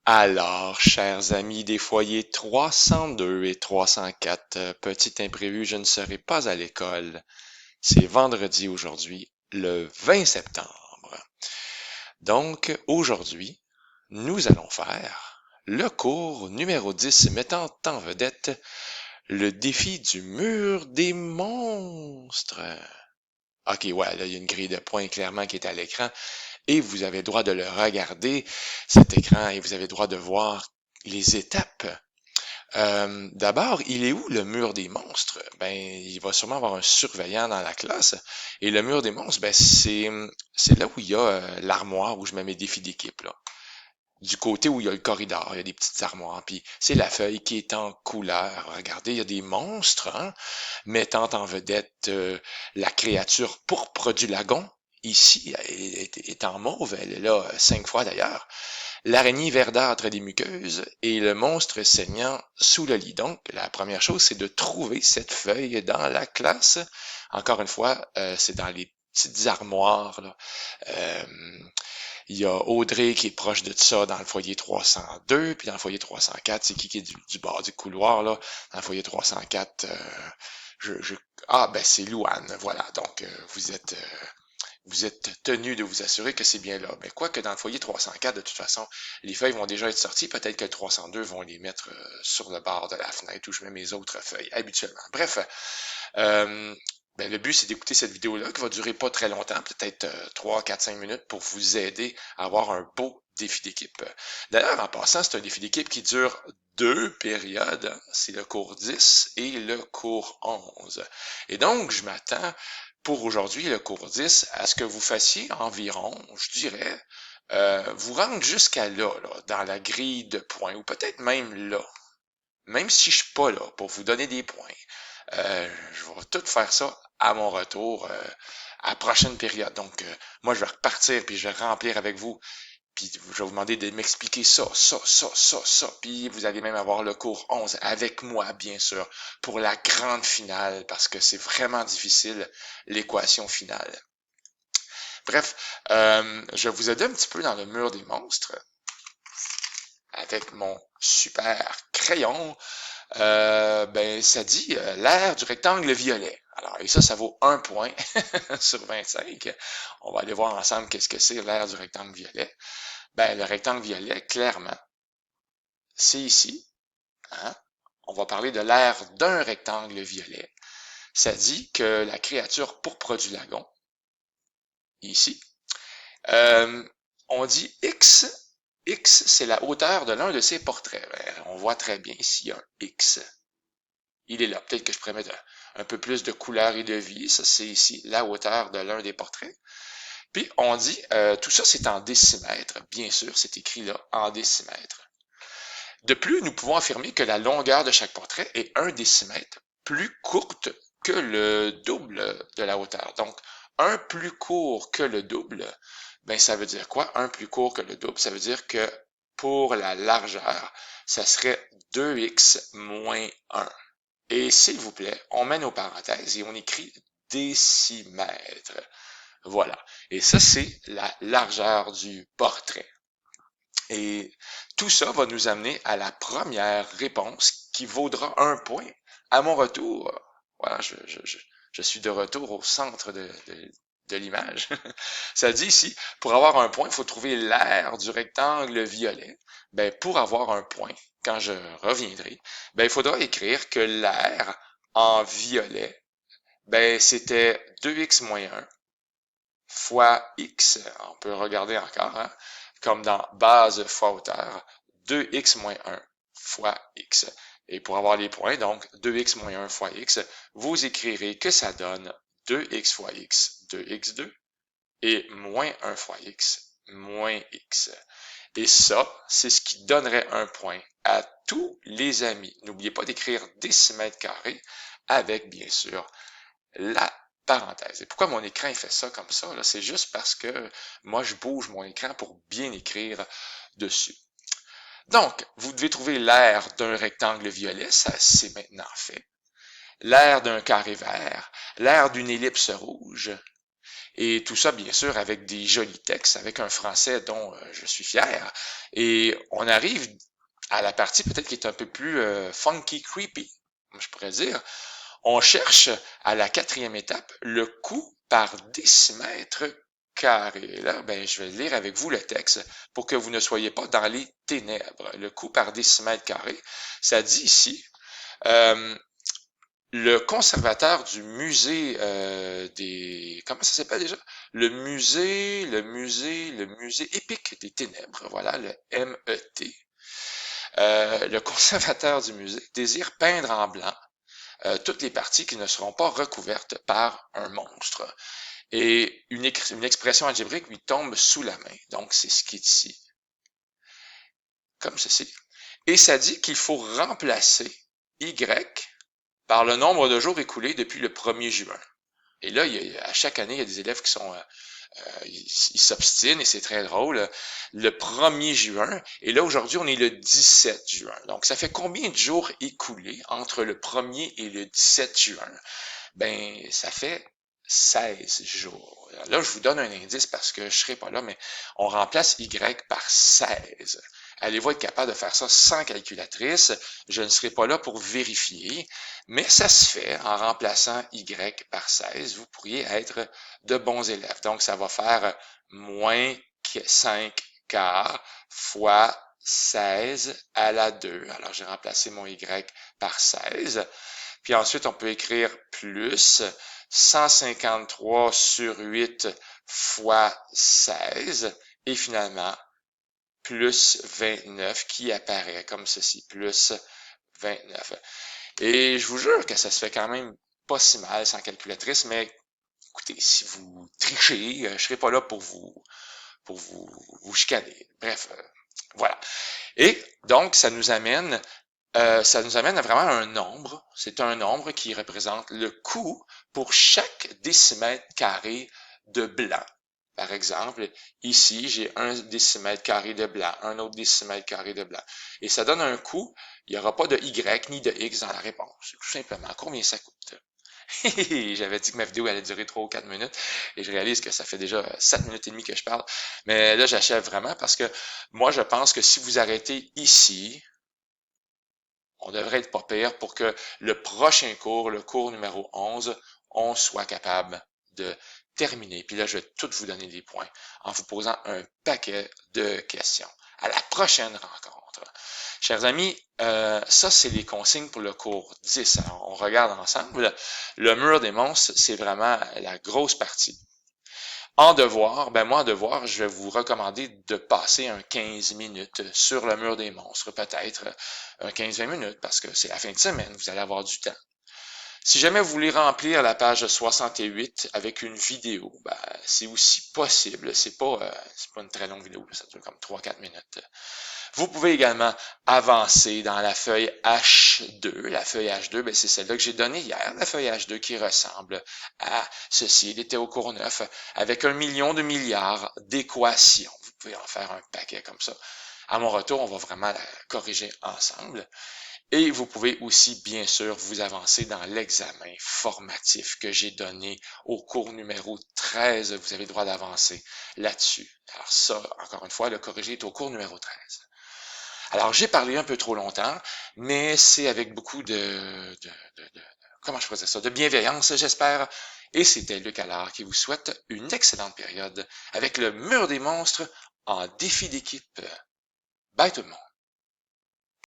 Alors, chers amis des foyers 302 et 304, petit imprévu, je ne serai pas à l'école. C'est vendredi aujourd'hui, le 20 septembre. Donc, aujourd'hui, nous allons faire le cours numéro 10 mettant en vedette le défi du mur des monstres. Ok, ouais, là, il y a une grille de points clairement qui est à l'écran et vous avez le droit de le regarder, cet écran, et vous avez le droit de voir les étapes. D'abord, il est où le mur des monstres? Ben, il va sûrement avoir un surveillant dans la classe. Et le mur des monstres, ben, c'est là où il y a l'armoire où je mets mes défis d'équipe, là. Du côté où il y a le corridor, il y a des petites armoires. Puis c'est la feuille qui est en couleur. Regardez, il y a des monstres, hein, mettant en vedette la créature pourpre du lagon. Ici, elle est en mauve, elle est là 5 fois d'ailleurs. L'araignée verdâtre des muqueuses et le monstre saignant sous le lit. Donc, la première chose, c'est de trouver cette feuille dans la classe. Encore une fois, c'est dans les petites armoires, là. Euh, il y a Audrey qui est proche de ça dans le foyer 302, puis dans le foyer 304, c'est qui est du bord du couloir, là. Dans le foyer 304, ah, ben c'est Louane, voilà. Donc, vous êtes tenu de vous assurer que c'est bien là. Mais quoique dans le foyer 304, de toute façon, les feuilles vont déjà être sorties. Peut-être que le 302 vont les mettre sur le bord de la fenêtre où je mets mes autres feuilles habituellement. Bref, euh, ben, le but, c'est d'écouter cette vidéo-là qui va durer pas très longtemps, peut-être 3, 4, 5 minutes pour vous aider à avoir un beau défi d'équipe. D'ailleurs, en passant, c'est un défi d'équipe qui dure 2 périodes. C'est le cours 10 et le cours 11. Et donc, je m'attends pour aujourd'hui, le cours 10, à ce que vous fassiez environ, je dirais, vous rendre jusqu'à là, dans la grille de points, ou peut-être même là. Même si je suis pas là pour vous donner des points, je vais tout faire ça à mon retour à la prochaine période. Donc, moi, je vais repartir puis je vais remplir avec vous. Puis je vais vous demander de m'expliquer ça. Puis vous allez même avoir le cours 11 avec moi, bien sûr, pour la grande finale, parce que c'est vraiment difficile, l'équation finale. Bref, je vais vous aider un petit peu dans le mur des monstres avec mon super crayon. Ben, ça dit l'aire du rectangle violet. Alors, et ça vaut 1 point sur 25. On va aller voir ensemble qu'est-ce que c'est l'aire du rectangle violet. Ben, le rectangle violet, clairement, c'est ici. Hein? On va parler de l'aire d'un rectangle violet. Ça dit que la créature pourpre du lagon, ici, euh, on dit X. X, c'est la hauteur de l'un de ses portraits. Ben, on voit très bien ici un X. Il est là. Peut-être que je pourrais mettre un peu plus de couleur et de vie. Ça, c'est ici la hauteur de l'un des portraits. Puis on dit, tout ça c'est en décimètres. Bien sûr, c'est écrit là en décimètres. De plus, nous pouvons affirmer que la longueur de chaque portrait est 1 décimètre plus courte que le double de la hauteur. Donc, un plus court que le double, ben ça veut dire quoi? Un plus court que le double, ça veut dire que pour la largeur, ça serait 2x moins 1. Et s'il vous plaît, on met nos parenthèses et on écrit décimètre. Voilà. Et ça, c'est la largeur du portrait. Et tout ça va nous amener à la première réponse qui vaudra 1 point. À mon retour, voilà, je suis de retour au centre de l'image. Ça dit ici, pour avoir 1 point, il faut trouver l'aire du rectangle violet. Ben, pour avoir 1 point, quand je reviendrai, ben, il faudra écrire que l'aire en violet, ben, c'était 2x moins 1 fois x. On peut regarder encore, hein, comme dans base fois hauteur, 2x moins 1 fois x. Et pour avoir les points, donc 2x moins 1 fois x, vous écrirez que ça donne 2x fois x, 2x2, et moins 1 fois x, moins x. Et ça, c'est ce qui donnerait 1 point à tous les amis. N'oubliez pas d'écrire décimètre carré avec, bien sûr, la parenthèse. Et pourquoi mon écran il fait ça comme ça? C'est juste parce que moi, je bouge mon écran pour bien écrire dessus. Donc, vous devez trouver l'aire d'un rectangle violet, ça c'est maintenant fait. L'aire d'un carré vert, l'aire d'une ellipse rouge, Et tout ça, bien sûr, avec des jolis textes, avec un français dont je suis fier. Et on arrive à la partie peut-être qui est un peu plus funky, creepy, je pourrais dire. On cherche à la quatrième étape le coût par décimètre carré. Et là, ben, je vais lire avec vous le texte pour que vous ne soyez pas dans les ténèbres. Le coût par décimètre carré, ça dit ici, euh, le conservateur du musée des... Comment ça s'appelle déjà? Le musée épique des ténèbres. Voilà, le MET. Le conservateur du musée désire peindre en blanc toutes les parties qui ne seront pas recouvertes par un monstre. Et une expression algébrique lui tombe sous la main. Donc, c'est ce qui est ici, comme ceci. Et ça dit qu'il faut remplacer Y par le nombre de jours écoulés depuis le 1er juin. Et là, à chaque année, il y a des élèves qui sont ils s'obstinent et c'est très drôle. Le 1er juin, et là aujourd'hui, on est le 17 juin. Donc, ça fait combien de jours écoulés entre le 1er et le 17 juin? Ben, ça fait 16 jours. Là, je vous donne un indice parce que je ne serai pas là, mais on remplace Y par 16. Allez-vous être capable de faire ça sans calculatrice? Je ne serai pas là pour vérifier, mais ça se fait en remplaçant Y par 16. Vous pourriez être de bons élèves. Donc, ça va faire moins 5 quarts fois 16 à la 2. Alors, j'ai remplacé mon Y par 16. Puis ensuite, on peut écrire plus 153 sur 8 fois 16. Et finalement, plus 29 qui apparaît comme ceci, plus 29. Et je vous jure que ça se fait quand même pas si mal sans calculatrice, mais écoutez, si vous trichez, je serai pas là pour vous chicaner. Bref, voilà. Et donc, ça nous amène à vraiment un nombre. C'est un nombre qui représente le coût pour chaque décimètre carré de blanc. Par exemple, ici, j'ai un décimètre carré de blanc, un autre décimètre carré de blanc. Et ça donne un coût. Il n'y aura pas de Y ni de X dans la réponse. Tout simplement, combien ça coûte? J'avais dit que ma vidéo allait durer 3 ou 4 minutes et je réalise que ça fait déjà 7 minutes et demie que je parle. Mais là, j'achève vraiment parce que moi, je pense que si vous arrêtez ici, on devrait être pas pire pour que le prochain cours, le cours numéro 11, on soit capable de terminer. Puis là, je vais tout vous donner des points en vous posant un paquet de questions. À la prochaine rencontre. Chers amis, ça, c'est les consignes pour le cours 10. Alors, on regarde ensemble. Le mur des monstres, c'est vraiment la grosse partie. En devoir, ben moi en devoir, je vais vous recommander de passer un 15 minutes sur le mur des monstres, peut-être un 15-20 minutes, parce que c'est la fin de semaine, vous allez avoir du temps. Si jamais vous voulez remplir la page 68 avec une vidéo, ben, c'est aussi possible. C'est pas une très longue vidéo, ça dure comme 3-4 minutes. Vous pouvez également avancer dans la feuille H2. La feuille H2, ben, c'est celle-là que j'ai donnée hier, la feuille H2 qui ressemble à ceci. Il était au cours 9 avec 1 million de milliards d'équations. Vous pouvez en faire un paquet comme ça. À mon retour, on va vraiment la corriger ensemble. Et vous pouvez aussi, bien sûr, vous avancer dans l'examen formatif que j'ai donné au cours numéro 13. Vous avez le droit d'avancer là-dessus. Alors ça, encore une fois, le corrigé est au cours numéro 13. Alors, j'ai parlé un peu trop longtemps, mais c'est avec beaucoup comment je faisais ça, de bienveillance, j'espère. Et c'était Luc Allard qui vous souhaite une excellente période avec le mur des monstres en défi d'équipe. Bye tout le monde.